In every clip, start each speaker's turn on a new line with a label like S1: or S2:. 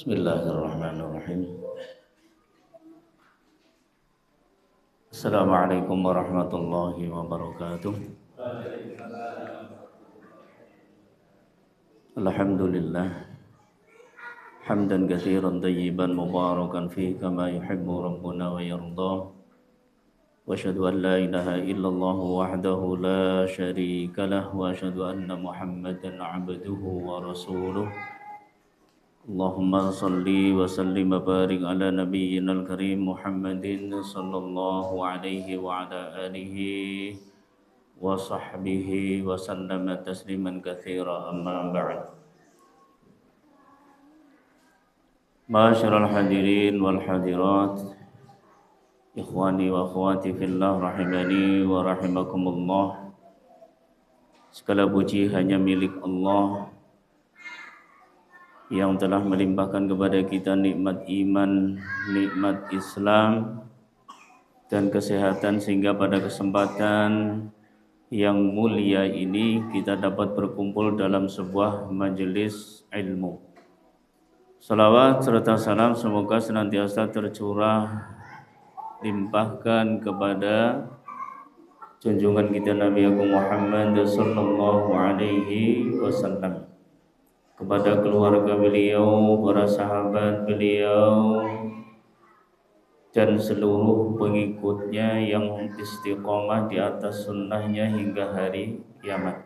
S1: Bismillahirrahmanirrahim. Assalamualaikum warahmatullahi wabarakatuh. Alhamdulillah hamdan katsiran tayyiban mubarakan fihi kama yuhibbu rabbuna wa yarda. Wa asyhadu an la ilaha illallah wahdahu la syarika lah wa asyhadu anna Muhammadan 'abduhu wa rasuluh. Allahumma salli wa sallim wa barik ala nabiyyina al-karim Muhammadin sallallahu alaihi wa ala alihi wa sahbihi wa sallama tasliman katsira, amma ba'd. Ma'asyiral hadirin wal hadirat, ikhwani wa akhwati fillah rahimani wa rahimakumullah. Segala puji hanya milik Allah yang telah melimpahkan kepada kita nikmat iman, nikmat Islam dan kesehatan, sehingga pada kesempatan yang mulia ini kita dapat berkumpul dalam sebuah majelis ilmu. Salawat serta salam semoga senantiasa tercurah limpahkan kepada junjungan kita Nabi Agung Muhammad sallallahu alaihi wasallam, kepada keluarga beliau, para sahabat beliau, dan seluruh pengikutnya yang istiqomah di atas sunnahnya hingga hari kiamat.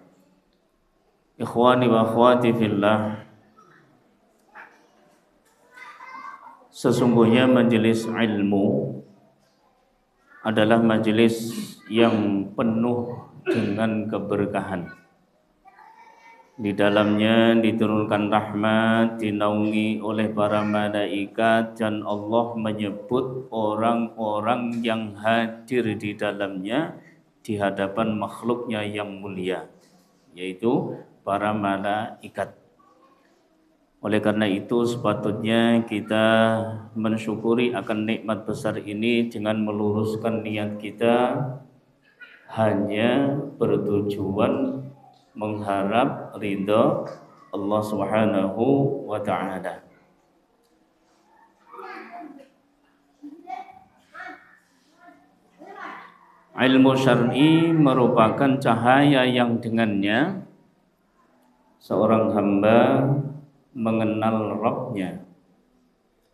S1: Ikhwani wa akhwati fillah, sesungguhnya majelis ilmu adalah majelis yang penuh dengan keberkahan. Di dalamnya diturunkan rahmat, dinaungi oleh para malaikat, dan Allah menyebut orang-orang yang hadir di dalamnya di hadapan makhluknya yang mulia, yaitu para malaikat. Oleh karena itu sepatutnya kita mensyukuri akan nikmat besar ini dengan meluruskan niat kita hanya bertujuan mengharap ridha Allah Subhanahu wa ta'ala. Ilmu syar'i merupakan cahaya yang dengannya seorang hamba mengenal Rabb-nya,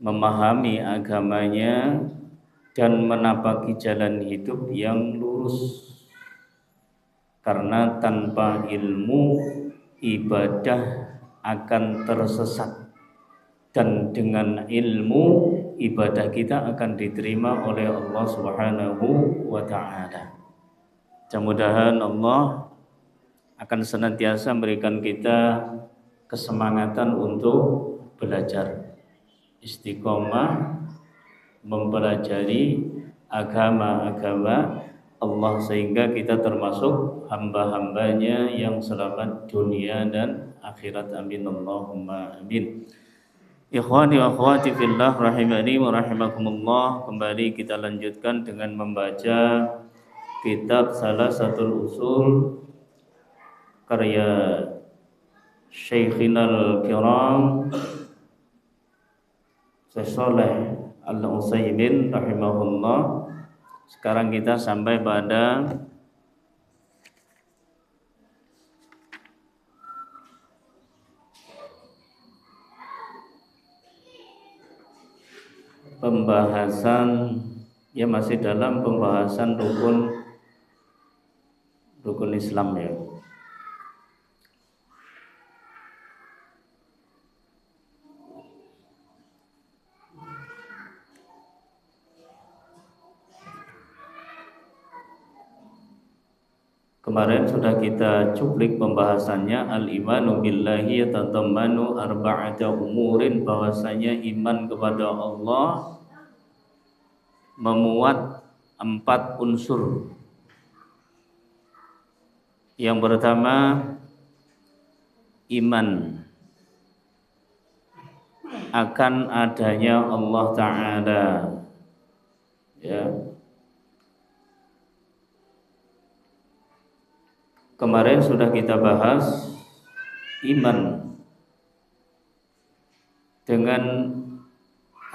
S1: memahami agamanya, dan menapaki jalan hidup yang lurus. Karena tanpa ilmu ibadah akan tersesat, dan dengan ilmu ibadah kita akan diterima oleh Allah Subhanahu wa ta'ala. Mudah-mudahan Allah akan senantiasa memberikan kita kesemangatan untuk belajar, istiqomah mempelajari agama-agama Allah, sehingga kita termasuk hamba-hambanya yang selamat dunia dan akhirat. Amin Allahumma amin. Ikhwani wa akhwati fillah rahimani wa rahimakumullah. Kembali kita lanjutkan dengan membaca kitab Salasatul Usul karya Syekhinal Kiram Syekh Shalih Al-Utsaimin rahimahullah. Sekarang kita sampai pada pembahasan, ya masih dalam pembahasan rukun Islam ya. Kemarin sudah kita cuplik pembahasannya. Al-imanu billahi yatadammanu arba'ata umurin, bahwasanya iman kepada Allah memuat 4 unsur. Yang pertama, iman akan adanya Allah Ta'ala, ya. Kemarin sudah kita bahas iman dengan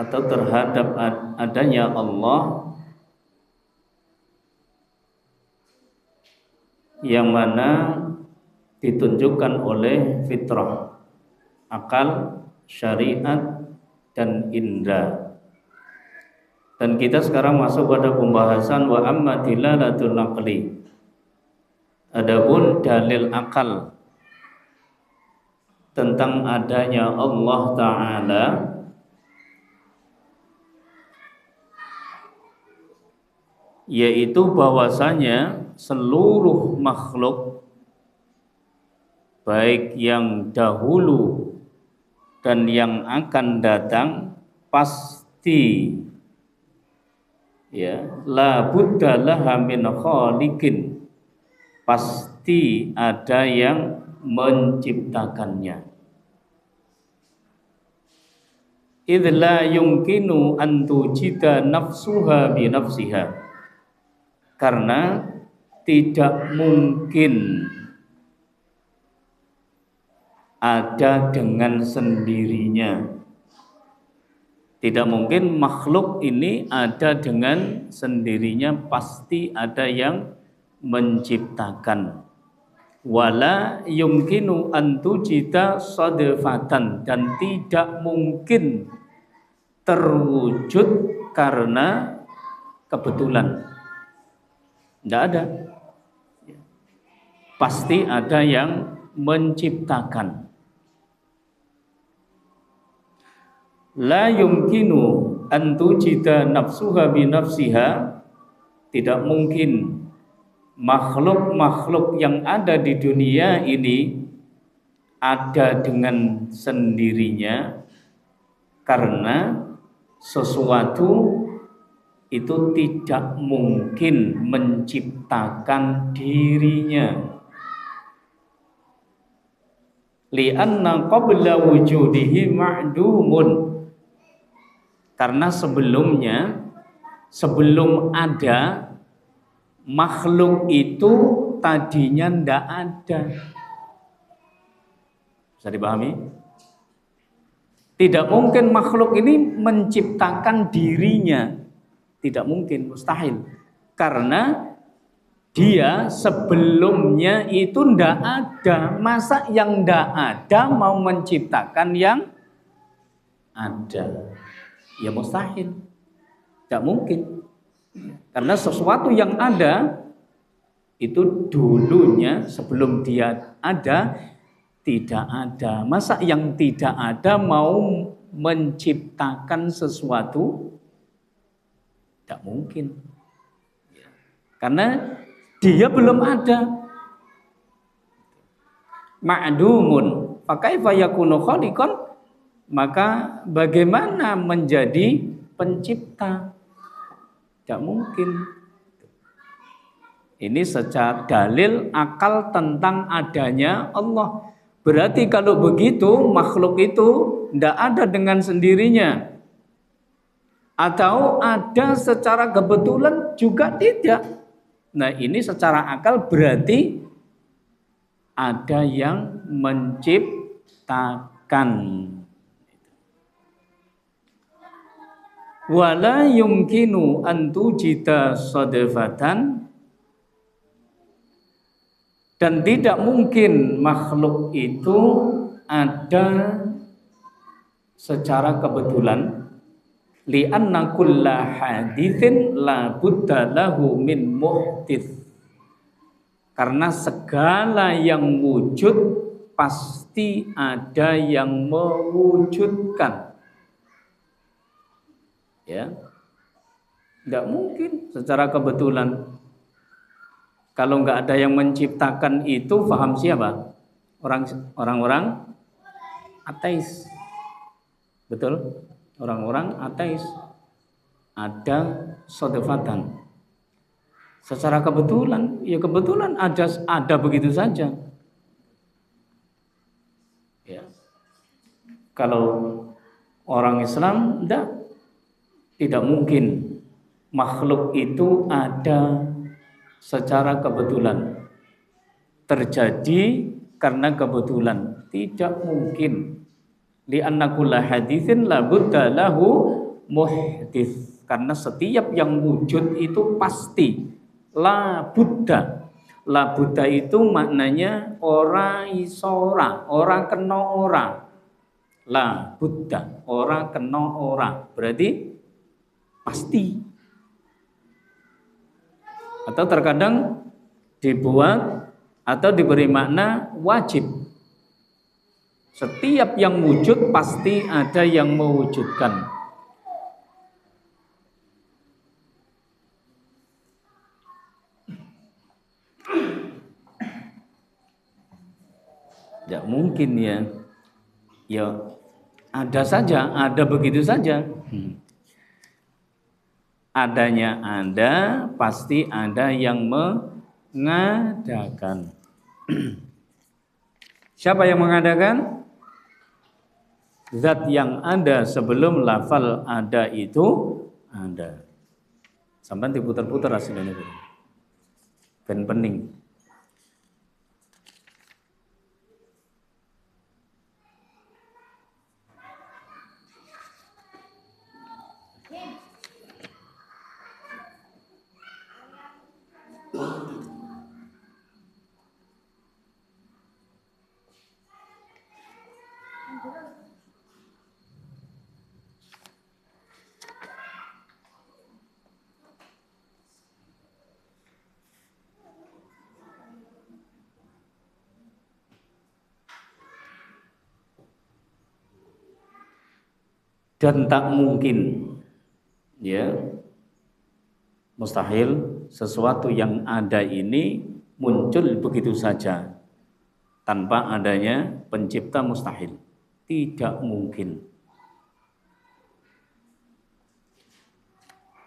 S1: atau terhadap adanya Allah yang mana ditunjukkan oleh fitrah, akal, syariat, dan indra. Dan kita sekarang masuk pada pembahasan wa amma dilalatul aqli. Adapun dalil akal tentang adanya Allah Ta'ala yaitu bahwasanya seluruh makhluk baik yang dahulu dan yang akan datang pasti ya la budda laha min khaliqin, pasti ada yang menciptakannya. Idz la yumkinu an tujida nafsuha bi nafsiha, karena tidak mungkin ada dengan sendirinya. Tidak mungkin makhluk ini ada dengan sendirinya, pasti ada yang menciptakan. Wala yumkinu an tujida sadfatan, dan tidak mungkin terwujud karena kebetulan. Tidak ada. Pasti ada yang menciptakan. La yumkinu an tujida nafsuha bi nafsiha, tidak mungkin makhluk-makhluk yang ada di dunia ini ada dengan sendirinya, karena sesuatu itu tidak mungkin menciptakan dirinya. Li'anna qabla wujudihi ma'dumun, karena sebelum ada makhluk itu tadinya ndak ada. Bisa dipahami? Tidak mungkin makhluk ini menciptakan dirinya. Tidak mungkin, mustahil. Karena dia sebelumnya itu ndak ada. Masa yang ndak ada mau menciptakan yang ada? Ya mustahil. Tidak mungkin. Karena sesuatu yang ada itu dulunya sebelum dia ada tidak ada. Masa yang tidak ada mau menciptakan sesuatu? Tidak mungkin. Karena dia belum ada. Ma'dumun. Fakaifa yakunu khaliqan? Maka bagaimana menjadi pencipta? Tidak mungkin. Ini secara dalil akal tentang adanya Allah. Berarti kalau begitu makhluk itu tidak ada dengan sendirinya. Atau ada secara kebetulan juga tidak. Nah ini secara akal berarti ada yang menciptakan. Wala yumkinu an tujida sadfatan, dan tidak mungkin makhluk itu ada secara kebetulan. Li'anna kulla hadithin la budda lahu min muhdits, karena segala yang wujud pasti ada yang mewujudkan. Ya, tidak mungkin secara kebetulan. Kalau nggak ada yang menciptakan itu, paham siapa? Orang-orang ateis, betul? Orang-orang ateis ada sodefatan. Secara kebetulan, ya kebetulan ada begitu saja. Ya, kalau orang Islam tidak mungkin makhluk itu ada secara kebetulan, terjadi karena kebetulan, tidak mungkin. Li'anna kulla haditsin la budda lahu muhdits. Karena setiap yang wujud itu pasti. La Buddha. La Buddha itu maknanya ora isora, ora kena ora. La Buddha, ora kena ora. Berarti pasti. Atau terkadang dibuat atau diberi makna wajib. Setiap yang wujud pasti ada yang mewujudkan. Tidak mungkin ya. Ya ada saja, ada begitu saja. Adanya ada, pasti ada yang mengadakan. Siapa yang mengadakan? Zat yang ada sebelum lafal ada itu ada. Sampai diputar-putar hasilnya. Ben pening. Dan tak mungkin, ya, mustahil sesuatu yang ada ini muncul begitu saja tanpa adanya pencipta, mustahil, tidak mungkin.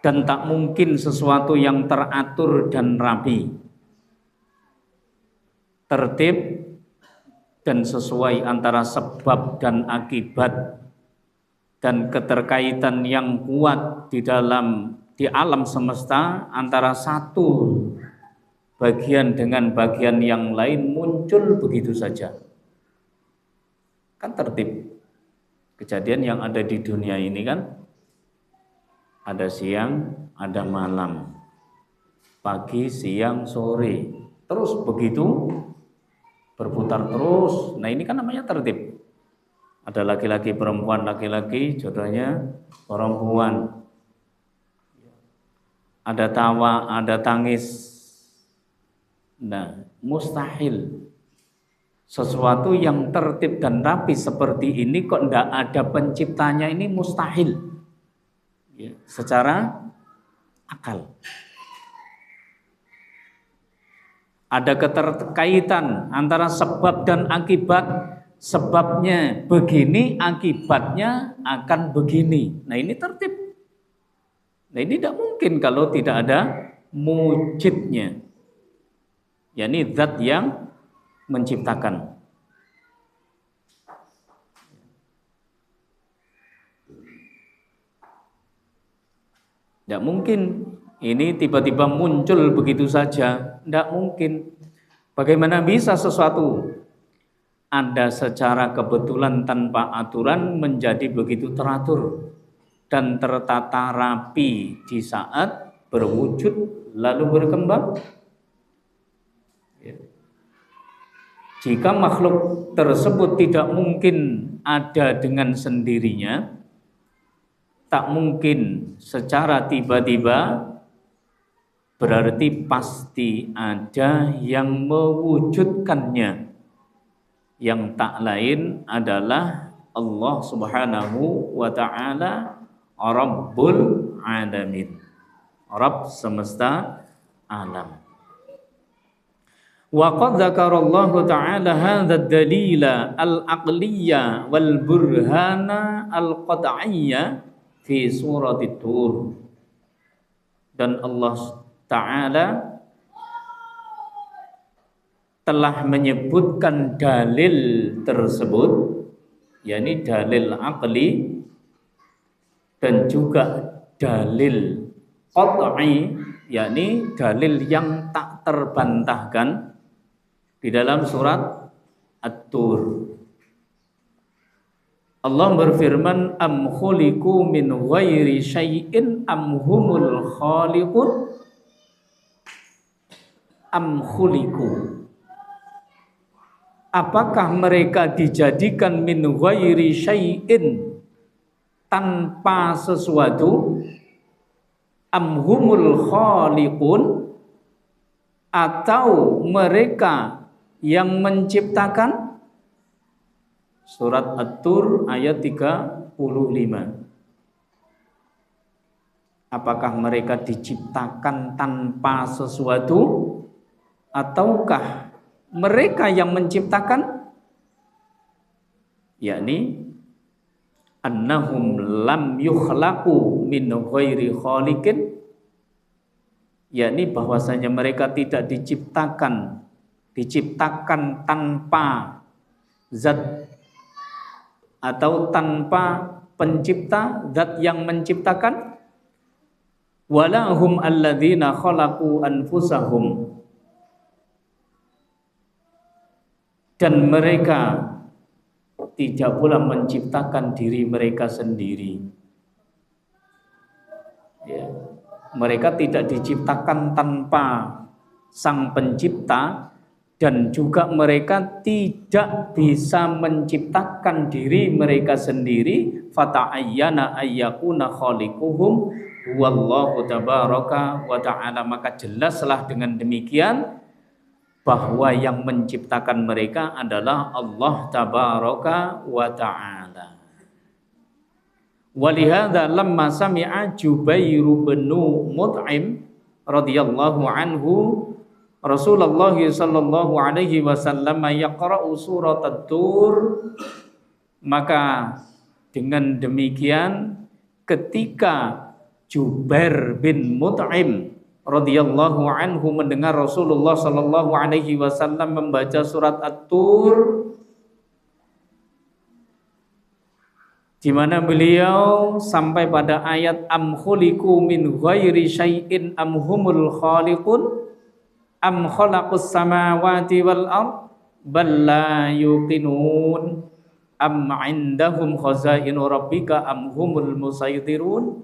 S1: Dan tak mungkin sesuatu yang teratur dan rapi, tertib dan sesuai antara sebab dan akibat dan keterkaitan yang kuat di alam semesta antara satu bagian dengan bagian yang lain muncul begitu saja. Kan tertib. Kejadian yang ada di dunia ini kan ada siang, ada malam, pagi, siang, sore, terus begitu berputar terus. Nah ini kan namanya tertib. Ada laki-laki perempuan, laki-laki jodohnya perempuan. Ada tawa, ada tangis. Nah, mustahil. Sesuatu yang tertib dan rapi seperti ini kok tidak ada penciptanya, ini mustahil. Ya, secara akal. Ada keterkaitan antara sebab dan akibat. Sebabnya begini, akibatnya akan begini. Nah ini tertib. Nah ini tidak mungkin kalau tidak ada mujidnya, yakni zat yang menciptakan. Tidak mungkin ini tiba-tiba muncul begitu saja. Tidak mungkin. Bagaimana bisa sesuatu ada secara kebetulan tanpa aturan menjadi begitu teratur dan tertata rapi di saat berwujud lalu berkembang? Jika makhluk tersebut tidak mungkin ada dengan sendirinya, tak mungkin secara tiba-tiba, berarti pasti ada yang mewujudkannya, yang tak lain adalah Allah Subhanahu wa ta'ala, Rabbul Alamin, Rabb semesta alam. Wa qad dzakarallahu ta'ala hadza ad-dalila al-aqliyya wal burhana al-qat'iyya fi surati Tur. Dan Allah Ta'ala telah menyebutkan dalil tersebut, yakni dalil aqli dan juga dalil qat'i, yakni dalil yang tak terbantahkan di dalam surat At-Tur. Allah berfirman, am khuliqu min ghairi syai'in am humul khaliqun. Am khuliqu, apakah mereka dijadikan min ghairi syai'in, tanpa sesuatu, am humul khaliqun, atau mereka yang menciptakan? Surat At-Tur ayat 35. Apakah mereka diciptakan tanpa sesuatu, ataukah mereka yang menciptakan? Yakni annahum lam yukhlaqu min ghairi khaliqin, yakni bahwasanya mereka tidak diciptakan tanpa zat atau tanpa pencipta, zat yang menciptakan. Walahum alladzina khalaqu anfusahum, dan mereka tidak pula menciptakan diri mereka sendiri. Ya. Mereka tidak diciptakan tanpa sang pencipta, dan juga mereka tidak bisa menciptakan diri mereka sendiri. Fata'ayyana ayyakuna khaliquhum wallahu tabaraka wa ta'ala, maka jelaslah dengan demikian bahwa yang menciptakan mereka adalah Allah tabaraka wa ta'ala. Walihada lamma sami'a Jubair bin Mut'im radhiyallahu anhu Rasulullah sallallahu alaihi wasallam yaqra'u surat At-Tur, maka dengan demikian ketika Jubair bin Mut'im radhiyallahu anhu mendengar Rasulullah sallallahu alaihi wasallam membaca surat At-Tur, di mana beliau sampai pada ayat am khuliqu min ghairi syai'in am humul khaliqun am khalaqus samawati wal ard bal la yuqinun am indahum khazainu rabbika am humul musaytirun.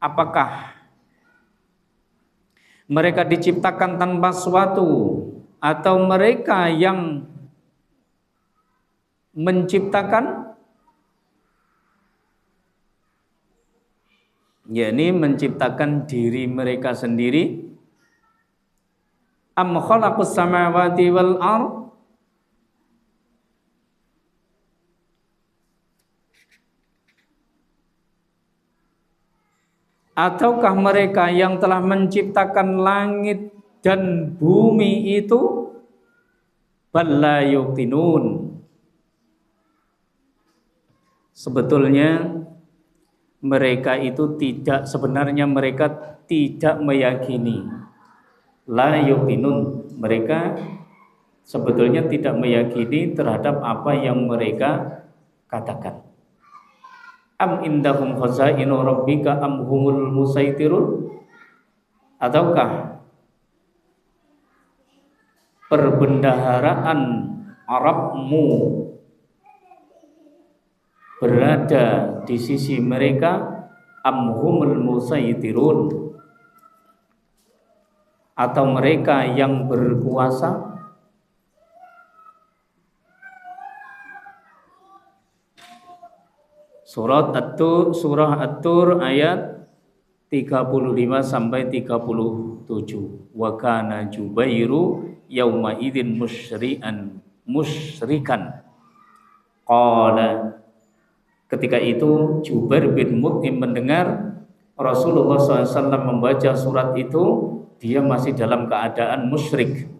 S1: Apakah mereka diciptakan tanpa suatu, atau mereka yang menciptakan, yakni menciptakan diri mereka sendiri. Am khalaqus samawati wal ard, ataukah mereka yang telah menciptakan langit dan bumi itu? Balla yuqinun, sebetulnya mereka itu tidak, sebenarnya mereka tidak meyakini. La yuqinun, mereka sebetulnya tidak meyakini terhadap apa yang mereka katakan. Am indahum khazainu rabbika am humul musaytirun, ataukah perbendaharaan Arabmu berada di sisi mereka, am humul musaytirun, atau mereka yang berkuasa? Surah At-Tur ayat 35 sampai 37. Wa kana Jubairu yauma idzin musyrikan. Qala, ketika itu Jubair bin Mut'im mendengar Rasulullah SAW membaca surat itu, dia masih dalam keadaan musyrik.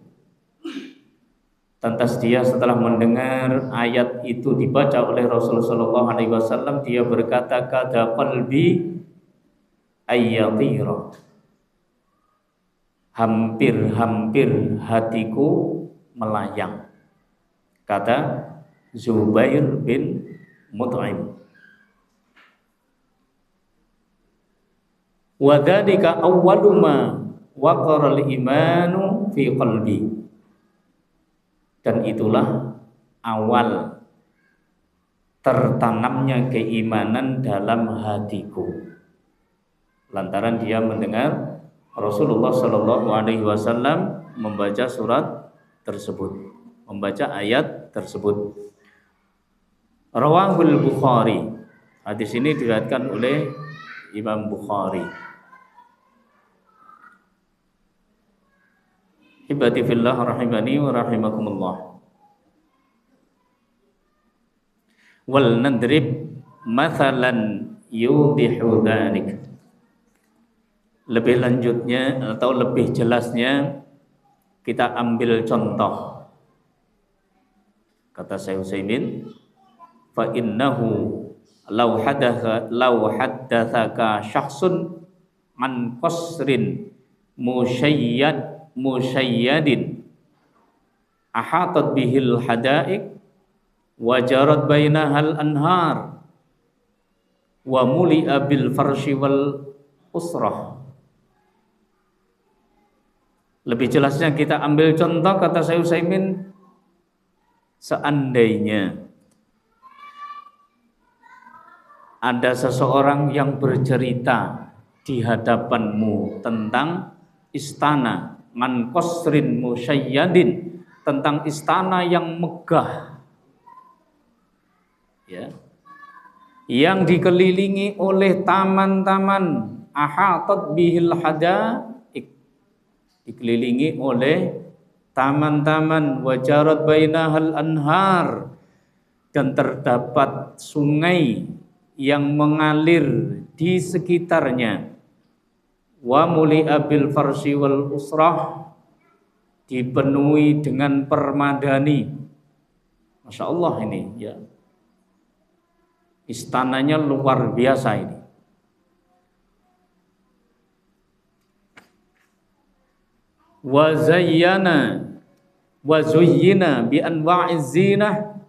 S1: Lantas dia setelah mendengar ayat itu dibaca oleh Rasulullah SAW, dia berkata, kada qalbi ayyatira, hampir-hampir hatiku melayang, kata Jubair bin Mut'im. Wa dzalika awwalu ma waqara al-imanu fi qalbi, dan itulah awal tertanamnya keimanan dalam hatiku. Lantaran dia mendengar Rasulullah Shallallahu Alaihi Wasallam membaca surat tersebut, membaca ayat tersebut. Rawahul Bukhari. Hadis ini diriwayatkan oleh Imam Bukhari. Ibadi fillah rahimani wa rahimakumullah. Wal nadrib mathalan yudihu dzalik. Lebih lanjutnya atau lebih jelasnya kita ambil contoh. Kata Syekh Utsaimin, fa innahu law haddatsaka syakhsun an qasrin musyayyadin ahatat bihil hadaik wajarat bainahal anhar wa muli'a bil farshi wal usrah. Lebih jelasnya kita ambil contoh, kata Syekh Utsaimin, seandainya ada seseorang yang bercerita di hadapanmu tentang istana man qasrin musyayyadin, tentang istana yang megah, ya, yang dikelilingi oleh taman-taman, ahatat bihil hadaik, dikelilingi oleh taman-taman, wajarat bainahal anhar, dan terdapat sungai yang mengalir di sekitarnya, wa muli'a bil farsi wal usrah, dipenuhi dengan permadani. Masya Allah ini, ya, istananya luar biasa ini. Wa zuyyina bi anwa'iz zinah,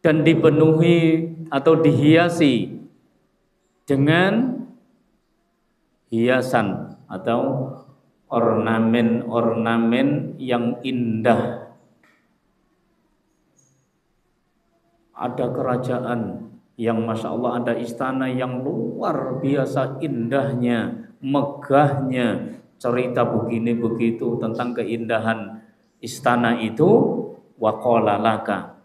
S1: dan dipenuhi atau dihiasi dengan hiasan atau ornamen-ornamen yang indah. Ada kerajaan yang Masya Allah, ada istana yang luar biasa indahnya, megahnya, cerita begini begitu tentang keindahan istana itu. Wa qala laka,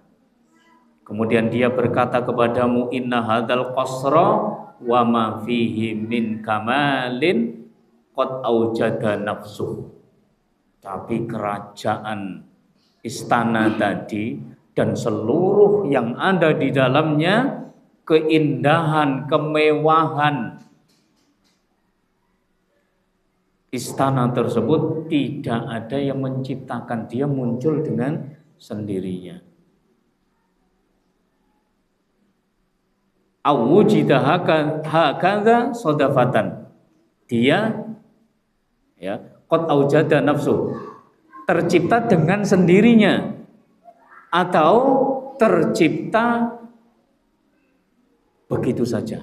S1: kemudian dia berkata kepadamu, inna hadzal qasra wa ma fihi min kamalin qad aujada nafsuh. Tapi kerajaan istana tadi dan seluruh yang ada di dalamnya, keindahan, kemewahan istana tersebut, tidak ada yang menciptakan, dia muncul dengan sendirinya. Awujida hakadha sodafatan, dia, ya, qad aujada nafsu, tercipta dengan sendirinya, atau tercipta begitu saja,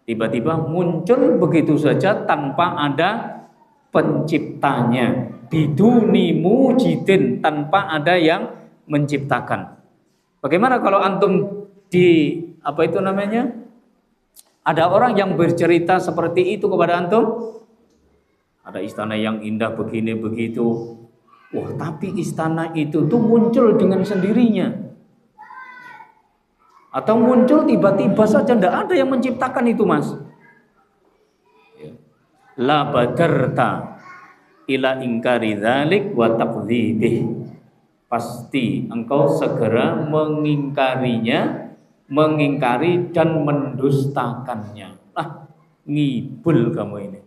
S1: tiba-tiba muncul begitu saja tanpa ada penciptanya, biduni mujidin, tanpa ada yang menciptakan. Bagaimana kalau antum di ada orang yang bercerita seperti itu kepada antum? Ada istana yang indah begini begitu, wah, tapi istana itu tuh muncul dengan sendirinya, atau muncul tiba-tiba saja, tidak ada yang menciptakan itu, mas. La badarta ila ingkari dzalik wa takdzibih, pasti engkau segera mengingkari dan mendustakannya. Ngibul kamu ini,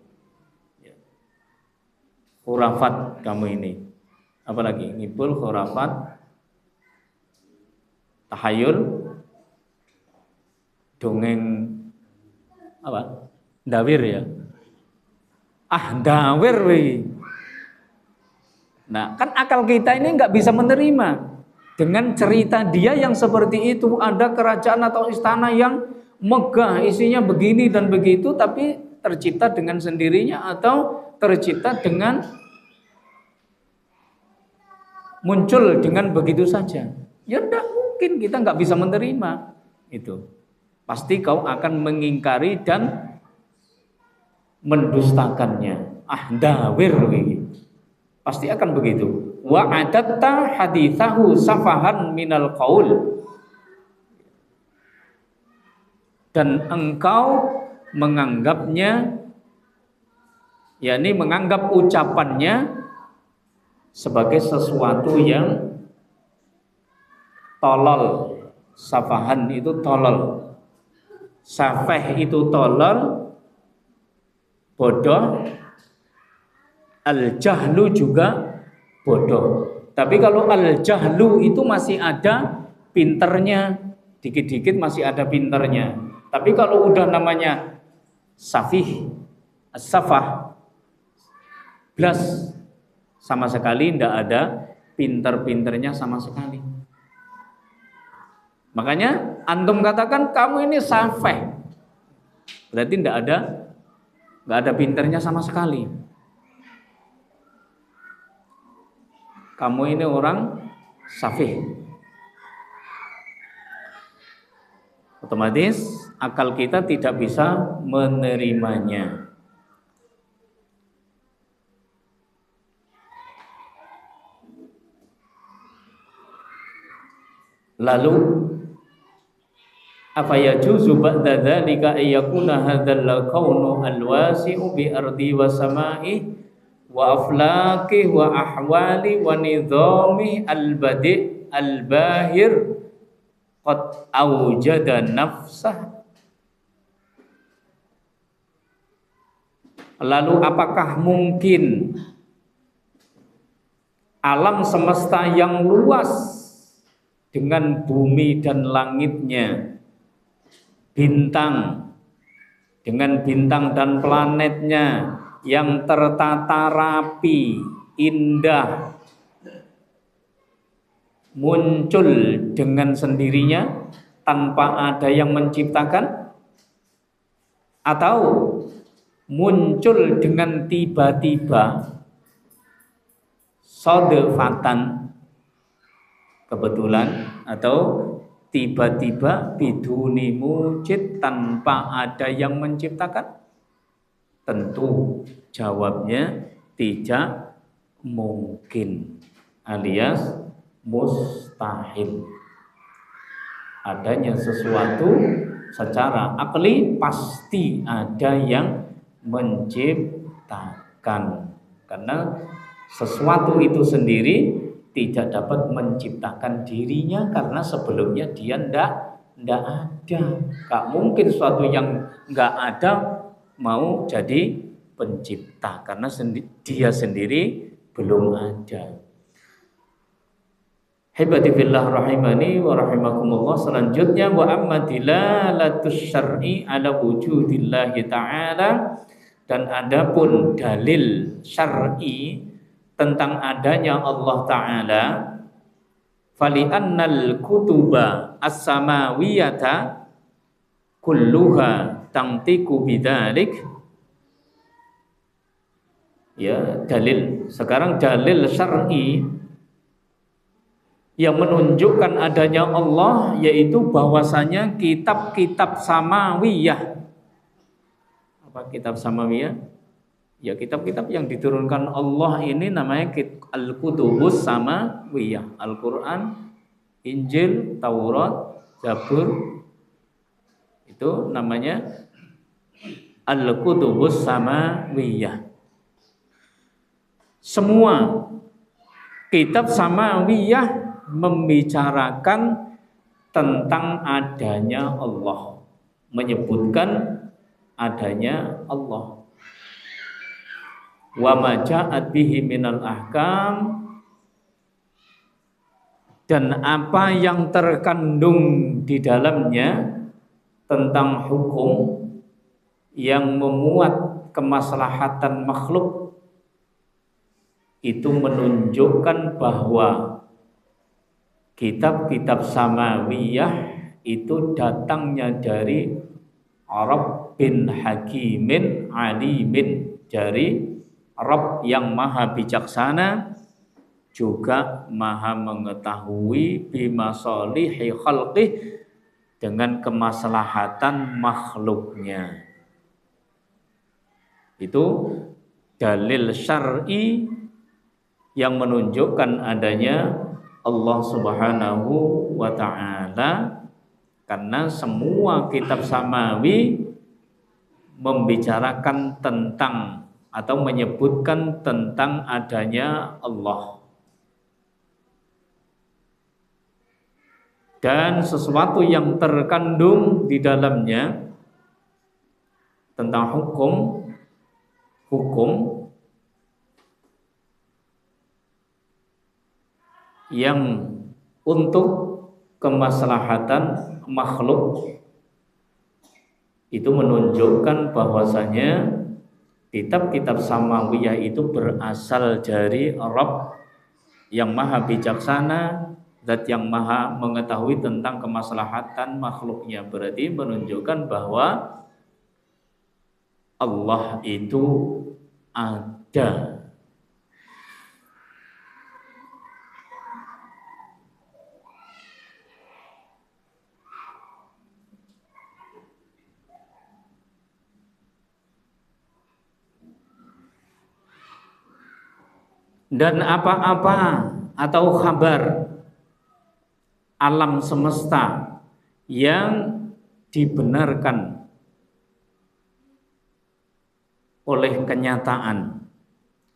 S1: khurafat kamu ini. Apalagi ngibul, khurafat, tahayul, dongeng apa? Dawir, ya. Dawir we. Nah, kan akal kita ini nggak bisa menerima dengan cerita dia yang seperti itu. Ada kerajaan atau istana yang megah, isinya begini dan begitu, tapi tercipta dengan sendirinya atau tercipta dengan muncul dengan begitu saja. Ya tidak mungkin, kita nggak bisa menerima itu. Pasti kau akan mengingkari dan mendustakannya. Dawir gitu. Pasti akan begitu. Wa adatta hadithahu safahan minal qaul. Dan engkau menganggapnya, yakni menganggap ucapannya sebagai sesuatu yang tolol. Safahan itu tolol. Safeh itu tolol, bodoh. Al-jahlu juga bodoh. Tapi kalau al-jahlu itu masih ada pinternya, dikit-dikit masih ada pinternya. Tapi kalau udah namanya safih, as-safah, blas, sama sekali tidak ada pinter-pinternya sama sekali. Makanya antum katakan kamu ini safeh, berarti tidak ada pinternya sama sekali. Kamu ini orang safih. Otomatis akal kita tidak bisa menerimanya. Lalu apa yajuzu ba'da dzalika ayyakuna hadzal kaunu alwasi'u bi ardi wa sama'i wa aflaqi wa ahwali wa nidhami albadi albahir qad awjada nafsah. Lalu apakah mungkin alam semesta yang luas dengan bumi dan langitnya, bintang dengan bintang dan planetnya yang tertata rapi, indah, muncul dengan sendirinya tanpa ada yang menciptakan, atau muncul dengan tiba-tiba, sodefatan, kebetulan, atau tiba-tiba biduni mujid, tanpa ada yang menciptakan? Tentu jawabnya tidak mungkin, alias mustahil. Adanya sesuatu secara akli pasti ada yang menciptakan, karena sesuatu itu sendiri tidak dapat menciptakan dirinya karena sebelumnya dia ndak ada. Gak mungkin sesuatu yang nggak ada mau jadi pencipta karena dia sendiri belum ada. Hibati fillah rahimani wa rahimakumullah. Selanjutnya wa amma dilalatus syar'i ala wujudillahi ta'ala, dan adapun dalil syar'i tentang adanya Allah Ta'ala, fali annal kutuba as-samawiyata kulluha tantiku bidzalik. Ya, dalil. Sekarang dalil syar'i yang menunjukkan adanya Allah, yaitu bahwasanya kitab-kitab samawiyah. Apa kitab samawiyah? Ya, kitab-kitab yang diturunkan Allah ini namanya Al-Kutubus Samawiyah. Al-Quran, Injil, Taurat, Zabur, itu namanya Al-Kutubus Samawiyah. Semua kitab Samawiyah membicarakan tentang adanya Allah, menyebutkan adanya Allah. Wa ma ja'at bihi minal ahkam, dan apa yang terkandung di dalamnya tentang hukum yang memuat kemaslahatan makhluk, itu menunjukkan bahwa kitab-kitab samawiyah itu datangnya dari Rabbin Hakimin Alimin, dari Rabb yang maha bijaksana juga maha mengetahui bimasalihi khalqih, dengan kemaslahatan makhluknya. Itu dalil syar'i yang menunjukkan adanya Allah Subhanahu wa ta'ala, karena semua kitab samawi membicarakan tentang atau menyebutkan tentang adanya Allah. Dan sesuatu yang terkandung di dalamnya tentang hukum yang untuk kemaslahatan makhluk, itu menunjukkan bahwasanya kitab-kitab samawiyah itu berasal dari Rabb yang maha bijaksana, zat yang maha mengetahui tentang kemaslahatan makhluknya. Berarti menunjukkan bahwa Allah itu ada. Dan apa-apa atau kabar alam semesta yang dibenarkan oleh kenyataan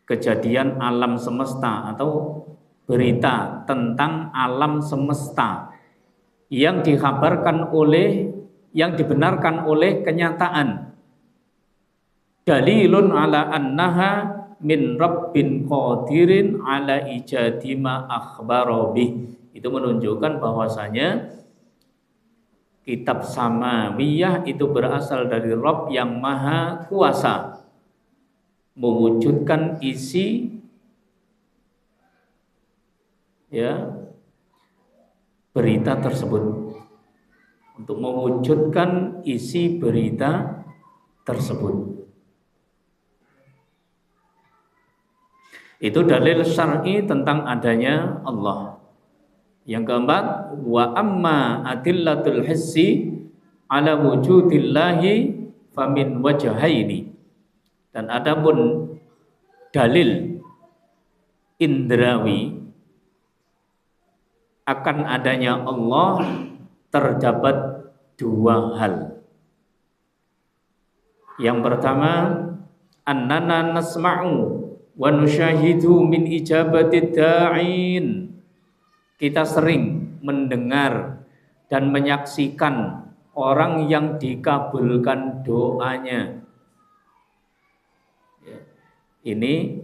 S1: kejadian alam semesta atau berita tentang alam semesta yang dikabarkan oleh, yang dibenarkan oleh kenyataan, dalilun ala annaha min rabbin qadirin ala ijadi ma akhbarobih. Itu menunjukkan bahwasanya kitab samawiyah itu berasal dari Rabb yang maha kuasa mewujudkan isi berita tersebut, untuk mewujudkan isi berita tersebut. Itu dalil syar'i tentang adanya Allah. Yang keempat, wa amma adillatul hissi ala wujudillahi famin wajhaini. Dan adapun dalil indrawi akan adanya Allah terdapat dua hal. Yang pertama, annana nasma'u wa nusyahidu min ijabati da'in. Kita sering mendengar dan menyaksikan orang yang dikabulkan doanya. Ini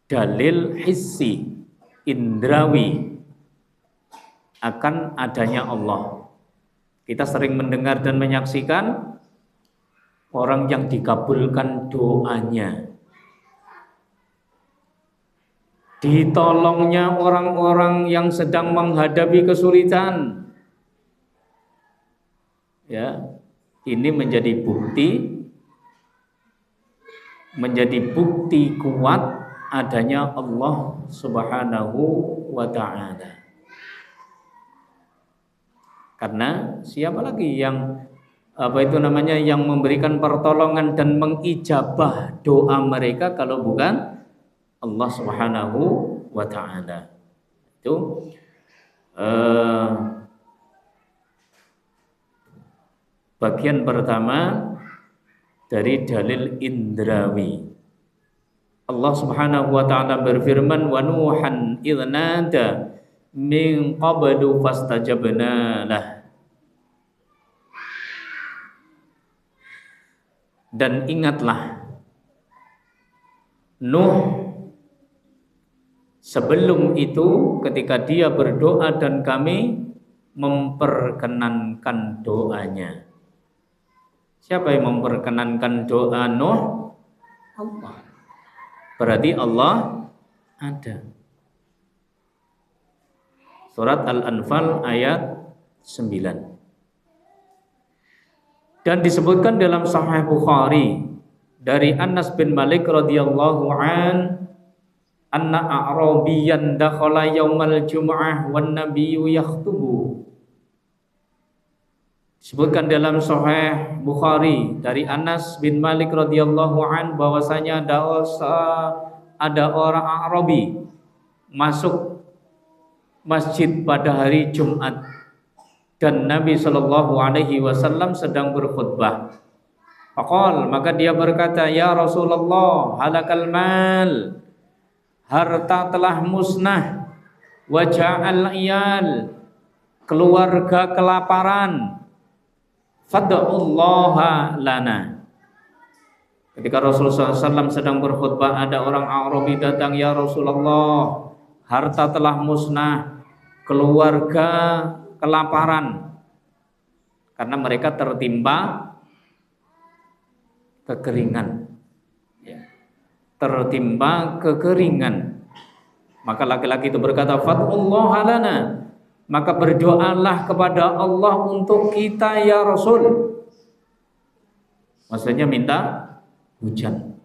S1: dalil hissi, indrawi akan adanya Allah. Kita sering mendengar dan menyaksikan orang yang dikabulkan doanya, ditolongnya orang-orang yang sedang menghadapi kesulitan. Ini menjadi bukti kuat adanya Allah Subhanahu wa ta'ala. Karena siapa lagi yang yang memberikan pertolongan dan mengijabah doa mereka kalau bukan Allah Subhanahu wa ta'ala. Itu bagian pertama dari dalil indrawi. Allah Subhanahu wa ta'ala berfirman, wa nuhan idnada min qablu fastajabna lah. Dan ingatlah Nuh sebelum itu ketika dia berdoa dan kami memperkenankan doanya. Siapa yang memperkenankan doa Nuh? Allah. Berarti Allah ada. Surat Al-Anfal ayat 9. Dan disebutkan dalam Sahih Bukhari dari Anas bin Malik radhiyallahu an, anna a'rabiyan dakhala yaumal jum'ah wan nabiyyu yakhutubu. Disebutkan dalam Sahih Bukhari dari Anas bin Malik radhiyallahu an bahwasanya ada orang Arabi masuk masjid pada hari Jumat dan Nabi sallallahu alaihi wasallam sedang berkhutbah. Faqal, maka dia berkata, ya Rasulullah, halakal mal, harta telah musnah, waja'al iyal, keluarga kelaparan, fad'ullaha lana. Ketika Rasulullah SAW sedang berkhutbah, ada orang Arabi datang, ya Rasulullah, harta telah musnah, keluarga kelaparan, karena mereka tertimpa kekeringan, tertimpa kekeringan. Maka laki-laki itu berkata, fad'ullaha lana, maka berdoalah kepada Allah untuk kita ya Rasul. Maksudnya minta hujan,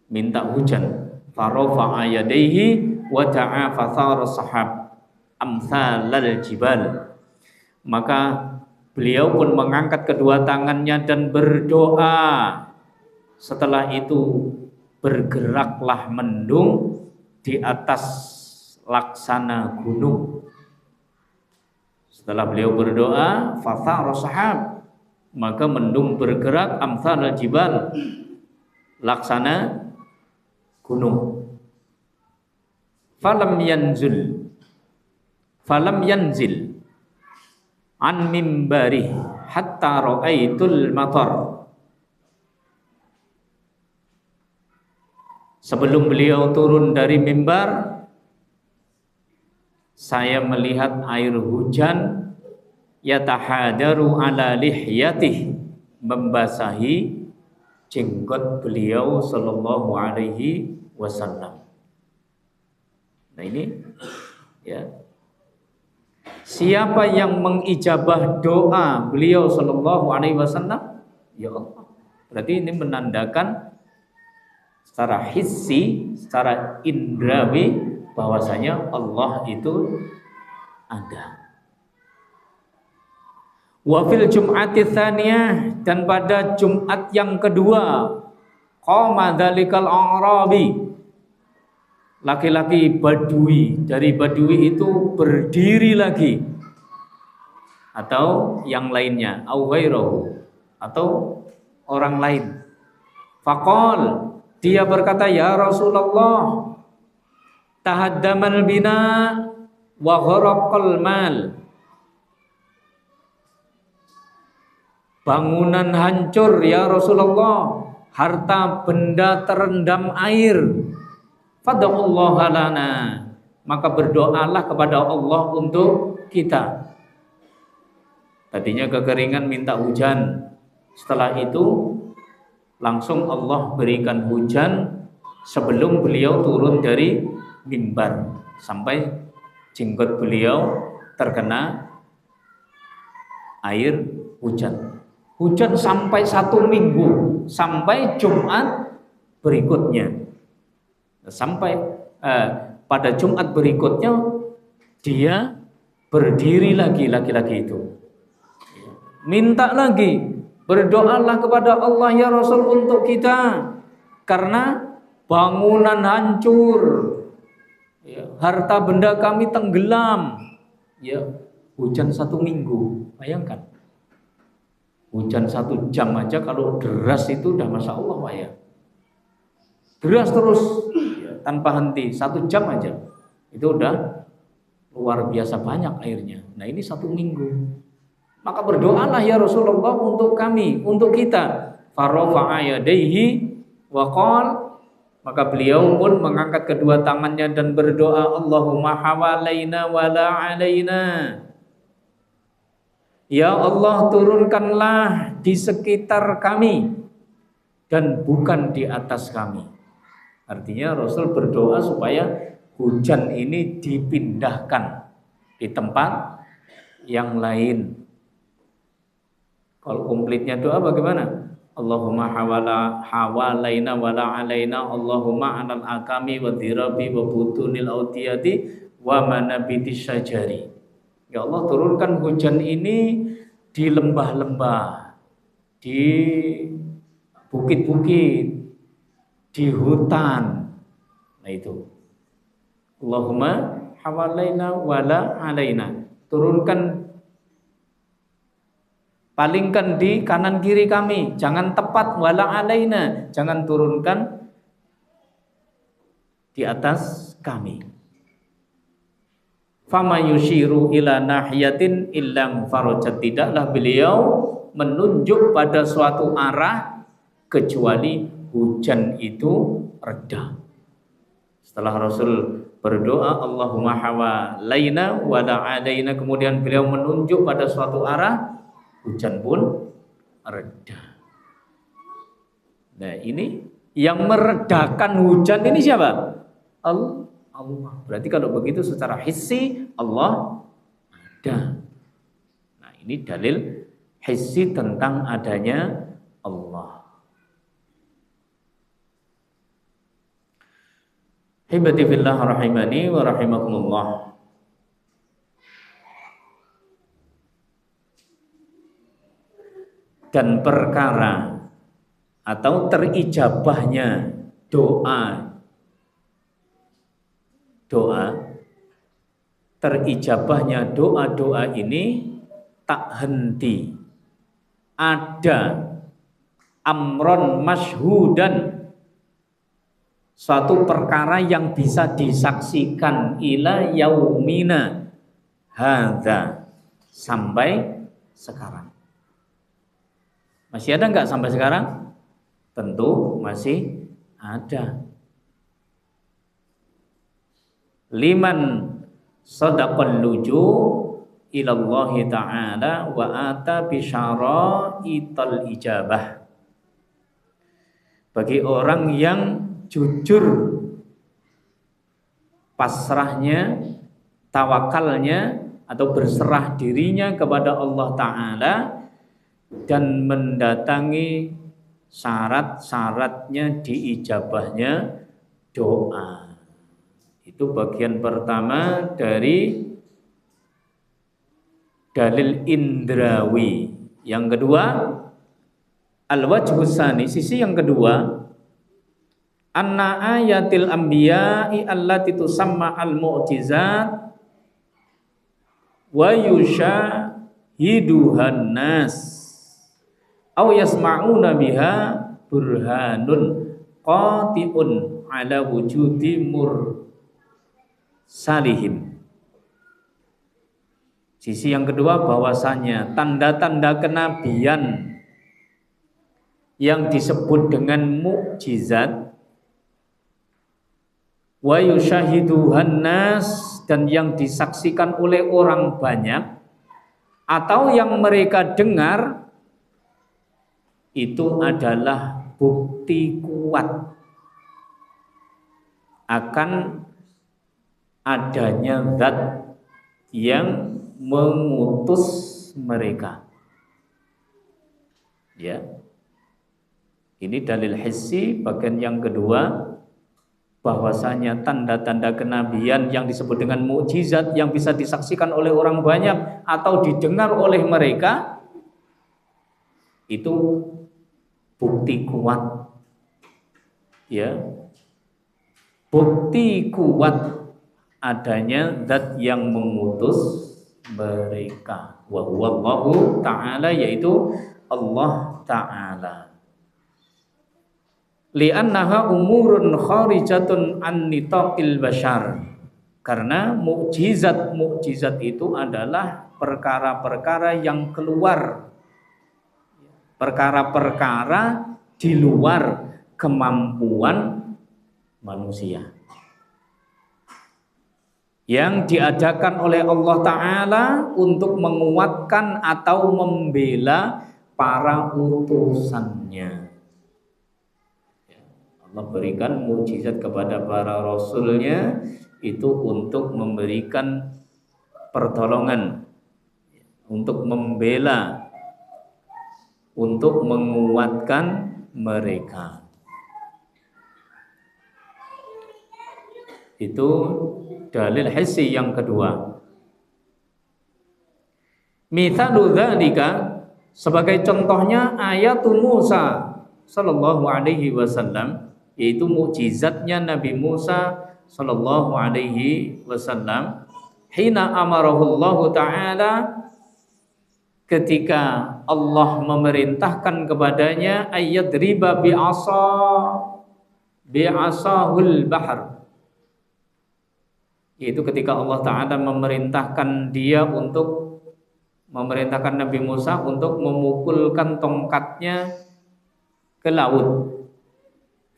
S1: minta hujan. Farafa'a yadayhi wa da'a fathara sahab amsalal jibal. Maka beliau pun mengangkat kedua tangannya dan berdoa. Setelah itu bergeraklah mendung di atas laksana gunung. Setelah beliau berdoa, fathara sahab, maka mendung bergerak amsalal jibal, laksana gunung. Falam yanzil an mimbari hatta ra'aitul matar. Sebelum beliau turun dari mimbar, saya melihat air hujan yatahadaru ala lihyatih, membasahi jenggot beliau sallallahu alaihi wasallam. Nah ini ya, siapa yang mengijabah doa beliau sallallahu alaihi wasallam? Ya Allah. Berarti ini menandakan secara hissi, secara indrawi bahwasanya Allah itu ada. Wa fil jum'ati tsaniyah, dan pada Jumat yang kedua, qama dzalikal a'rabi, laki-laki Badui dari Badui itu berdiri lagi, atau yang lainnya, au ghairahu, atau orang lain. Faqal, dia berkata, ya Rasulullah, tahaddamal bina wa gharaqal mal. Bangunan hancur ya Rasulullah, harta benda terendam air. Fad'ullaha lana, maka berdoalah kepada Allah untuk kita. Tadinya kekeringan minta hujan, setelah itu langsung Allah berikan hujan sebelum beliau turun dari mimbar, sampai jenggot beliau terkena air hujan. Hujan sampai 1 minggu, sampai Jumat berikutnya. Sampai pada Jumat berikutnya dia berdiri lagi, laki-laki itu minta lagi, berdoalah kepada Allah ya Rasul untuk kita, karena bangunan hancur, ya, harta benda kami tenggelam. Ya, hujan 1 minggu, bayangkan. Hujan 1 jam aja kalau deras itu udah masya Allah Pak ya. Deras terus ya, tanpa henti 1 jam aja, itu udah luar biasa banyak airnya. Nah ini 1 minggu. Maka berdoalah ya Rasulullah untuk kami, untuk kita. Farafa'a yadayhi wa qala, maka beliau pun mengangkat kedua tangannya dan berdoa, Allahumma hawalaina wa la alaina. Ya Allah, turunkanlah di sekitar kami dan bukan di atas kami. Artinya Rasul berdoa supaya hujan ini dipindahkan di tempat yang lain. Kalau komplitnya doa bagaimana? Allahumma hawalaina wala alaina, Allahumma alal akami wa dhirabi wa butunil audiyati wa manabitis syajari. Ya Allah, turunkan hujan ini di lembah-lembah, di bukit-bukit, di hutan. Nah itu. Allahumma hawalaina wala alaina. Turunkan, palingkan di kanan kiri kami, jangan tepat, wala alaina, jangan turunkan di atas kami. Fama yushiru ila nahiyatin illang farajat, tidaklah beliau menunjuk pada suatu arah kecuali hujan itu reda. Setelah Rasul berdoa Allahumma hawalaina wala alaina, kemudian beliau menunjuk pada suatu arah, hujan pun reda. Nah ini yang meredakan hujan ini siapa? Allah. Berarti kalau begitu secara hissi Allah ada. Nah ini dalil hissi tentang adanya Allah. Hibati fillah rahimani wa rahimakumullah. Dan perkara atau terijabahnya doa, terijabahnya doa-doa ini tak henti. Ada amron masyhudan, suatu perkara yang bisa disaksikan ila yaumina hadza, sampai sekarang. Masih ada enggak sampai sekarang? Tentu masih ada. Liman sadaqal luju ilallahi ta'ala wa ata bisyara'ital ijabah. Bagi orang yang jujur pasrahnya, tawakalnya atau berserah dirinya kepada Allah Ta'ala dan mendatangi syarat-syaratnya diijabahnya doa. Itu bagian pertama dari dalil indrawi. Yang kedua, al-wajhus tsani, sisi yang kedua, anna ayatil anbiya'i allati tusamma al-mu'jizat wa yushahiduhan nas aw yasma'una biha burhanun qati'un ala wujudi mursalihim. Sisi yang kedua bahwasanya tanda-tanda kenabian yang disebut dengan mukjizat wa yushahiduhan nas, dan yang disaksikan oleh orang banyak atau yang mereka dengar, itu adalah bukti kuat akan adanya zat yang mengutus mereka. Ya. Ini dalil hissi bagian yang kedua, bahwasanya tanda-tanda kenabian yang disebut dengan mukjizat yang bisa disaksikan oleh orang banyak atau didengar oleh mereka, itu bukti kuat, ya, bukti kuat adanya zat yang mengutus mereka. Wa huwa Allahu Ta'ala, yaitu Allah Ta'ala. Li'annaha umurun kharijatun an nitaqil bashar, karena mukjizat itu adalah perkara-perkara yang keluar, perkara-perkara di luar kemampuan manusia, yang diadakan oleh Allah Ta'ala untuk menguatkan atau membela para utusannya. Allah berikan mukjizat kepada para rasulnya itu untuk memberikan pertolongan, untuk membela untuk menguatkan mereka. Itu dalil hissi yang kedua. Mithalu dzalika, sebagai contohnya ayat Musa sallallahu alaihi wasallam, yaitu mukjizatnya Nabi Musa sallallahu alaihi wasallam, hina amarahu Allah taala, ketika Allah memerintahkan kepadanya ayat riba bi'asahul bahr, yaitu ketika Allah taala memerintahkan Nabi Musa untuk memukulkan tongkatnya ke laut.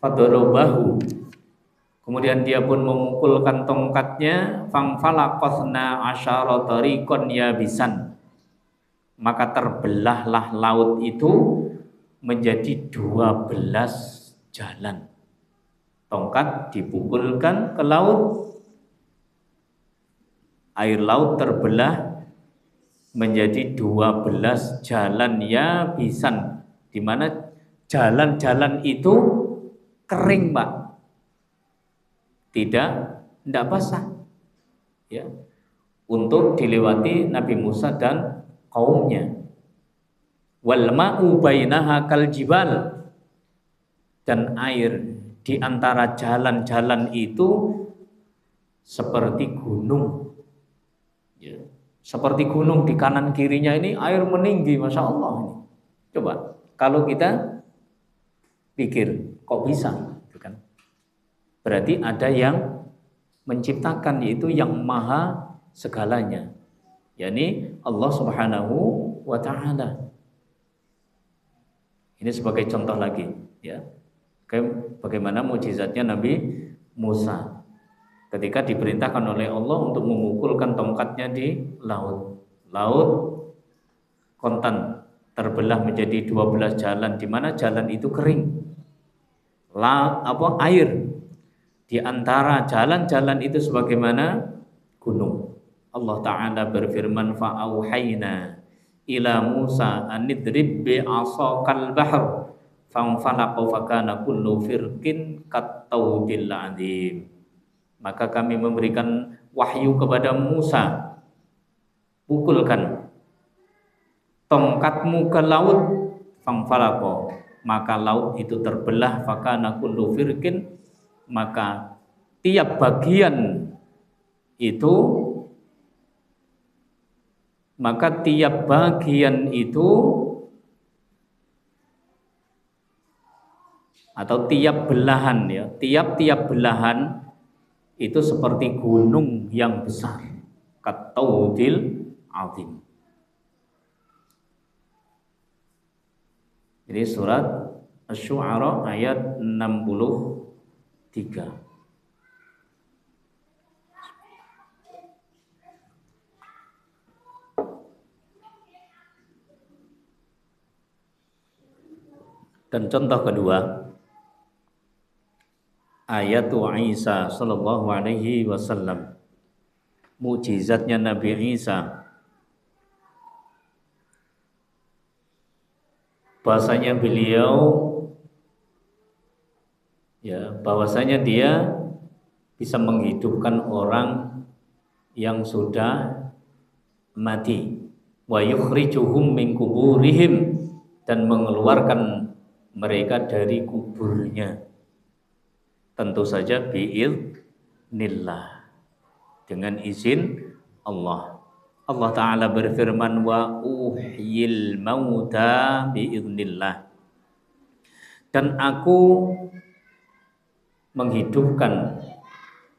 S1: Fadarabahu, kemudian dia pun memukulkan tongkatnya, fangfalaqasna asyara tariqan yabisan, maka terbelahlah laut itu menjadi 12 jalan. Tongkat dipukulkan ke laut, air laut terbelah menjadi 12 jalan yabisan, di mana jalan-jalan itu kering, Pak. Tidak basah. Ya. Untuk dilewati Nabi Musa dan kaumnya. Wal ma'u bainaha kal jibal, dan air di antara jalan-jalan itu seperti gunung. Ya. Seperti gunung, di kanan kirinya ini air meninggi, Masya Allah ini. Coba kalau kita pikir, kok bisa? Gitu kan? Berarti ada yang menciptakan, yaitu yang maha segalanya, yakni Allah Subhanahu wa ta'ala. Ini sebagai contoh lagi, ya. Bagaimana mukjizatnya Nabi Musa ketika diperintahkan oleh Allah untuk memukulkan tongkatnya di laut. Laut kontan terbelah menjadi 12 jalan, di mana jalan itu kering. Air di antara jalan-jalan itu sebagaimana gunung. Allah Ta'ala berfirman, fa'auhayna ila Musa anidrib bi'asakal bahr fanfalaqa fakana kullu firqin kattawdil azim. Maka kami memberikan wahyu kepada Musa, pukulkan tongkatmu ke laut, fanfalaqa, maka laut itu terbelah, fakana kullu firqin, maka tiap bagian itu atau tiap belahan, ya, tiap belahan itu seperti gunung yang besar, kattaudil azim. Jadi surat Asy-Syu'ara ayat 63. Dan contoh kedua, ayat Isa sallallahu alaihi wasallam, mukjizatnya Nabi Isa, bahwasanya dia bisa menghidupkan orang yang sudah mati, wa yukhrijuhum min kuburihim, dan mengeluarkan mereka dari kuburnya, tentu saja biiznillah, dengan izin Allah. Allah Ta'ala berfirman, wa uhyil mauta biiznillah, dan aku menghidupkan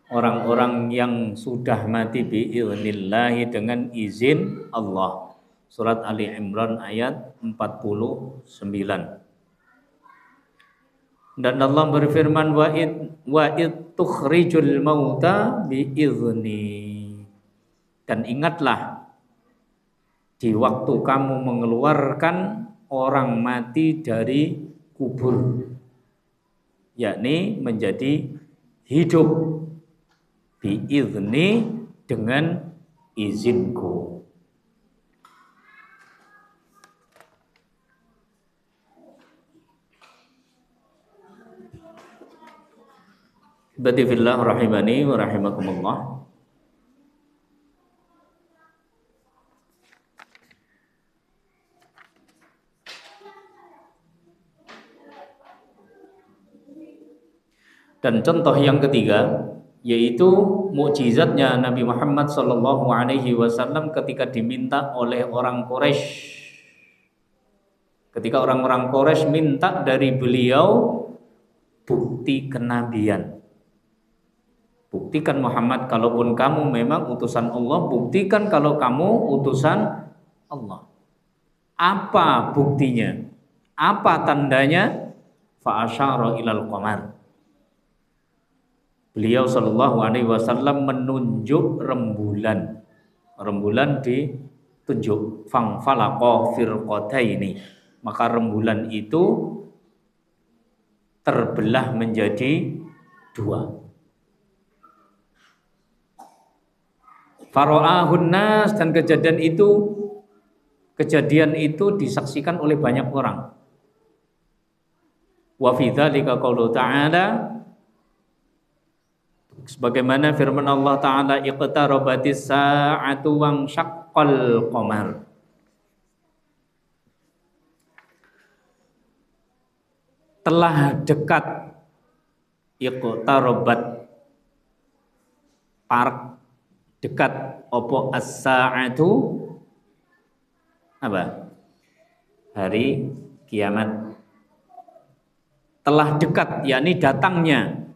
S1: orang-orang yang sudah mati biiznillah, dengan izin Allah. Surat Ali Imran ayat 49. Dan Allah berfirman, wa id tukhrijul mauta biizni, dan ingatlah di waktu kamu mengeluarkan orang mati dari kubur, yakni menjadi hidup, biizni, dengan izinku. Ibadi fillah rahimani wa rahimakumullah. Dan contoh yang ketiga yaitu mukjizatnya Nabi Muhammad sallallahu alaihi wasallam ketika diminta oleh orang Quraisy. Ketika orang-orang Quraisy minta dari beliau bukti kenabian. Buktikan Muhammad kalaupun kamu memang utusan Allah, buktikan kalau kamu utusan Allah. Apa buktinya? Apa tandanya? Fa asyara ilal qamar. Beliau sallallahu alaihi wasallam menunjuk rembulan. Rembulan ditunjuk fangfalaqa firqataini. Maka rembulan itu terbelah menjadi dua. Fara'ahun nas, dan kejadian itu disaksikan oleh banyak orang. Wa fi dzalika qaulu ta'ala, sebagaimana firman Allah Ta'ala, iqtarabatis sa'atu wan syaqqal qamar. Telah dekat, iqtarabat park, dekat opo as-sa'atu, apa? Hari kiamat. Telah dekat, yakni datangnya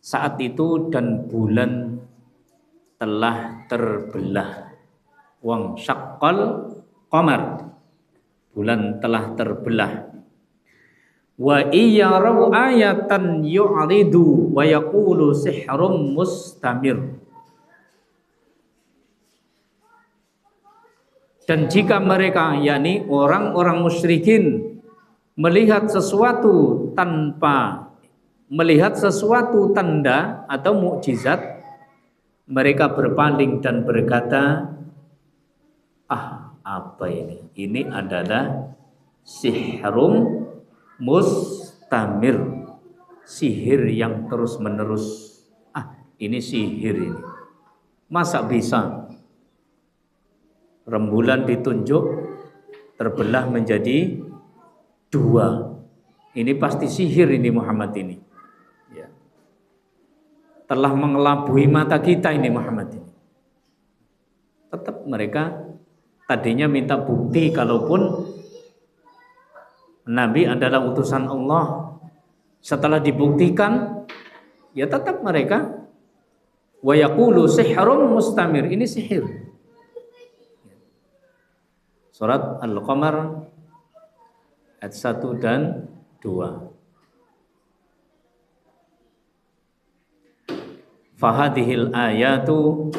S1: saat itu, dan bulan telah terbelah. Wang syaqqal qamar, bulan telah terbelah. Wa iyaraw ayatan yu'ridu wa yaqulu sihrum mustamir. Dan jika mereka, yakni orang-orang musyrikin, melihat sesuatu tanda atau mukjizat, mereka berpaling dan berkata, apa ini? Ini adalah sihrum mustamir, sihir yang terus menerus. Ini sihir ini. Masa bisa rembulan ditunjuk terbelah menjadi dua? Ini pasti sihir ini Muhammad ini. Ya. Telah mengelabui mata kita ini Muhammad ini. Tetap mereka tadinya minta bukti kalaupun Nabi adalah utusan Allah. Setelah dibuktikan, ya tetap mereka wa yaqulu sihrun mustamir, ini sihir. Surat Al-Qamar ayat 1 dan 2. Fahadhil ayatu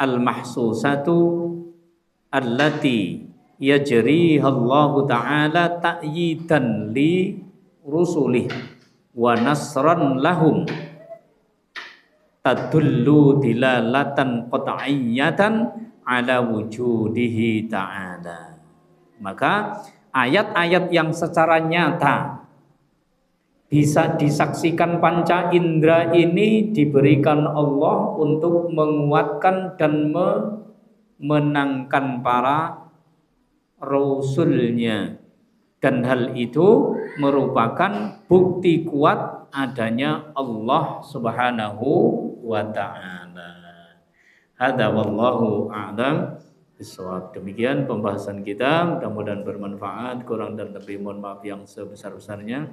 S1: al-mahsusatu allati yajriha Allah Ta'ala ta'yidan li rusulih wa nasran lahum tadullu dilalatan qat'iyyatan ala wujudihi ta'ala. Maka ayat-ayat yang secara nyata bisa disaksikan panca indera ini diberikan Allah untuk menguatkan dan memenangkan para Rasulnya, dan hal itu merupakan bukti kuat adanya Allah Subhanahu wa ta'ala. Hadza wallahu a'lam bishawab. Demikian pembahasan kita, mudah-mudahan bermanfaat. Kurang dan lebih mohon maaf yang sebesar-besarnya.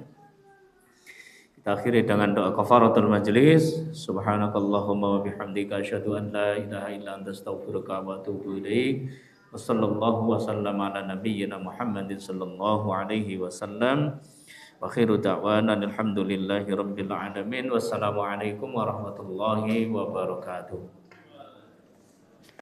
S1: Kita akhiri dengan doa kafaratul majlis. Subhanakallahumma wa bihamdika asyhadu an la ilaha illa anta astaghfiruka wa atubu ilaik. Wassallallahu wasallam ala nabiyyina Muhammadin sallallahu alaihi wasallam. Wa khairu da'wana alhamdulillahi rabbil alamin. Wassalamualaikum warahmatullahi wabarakatuh.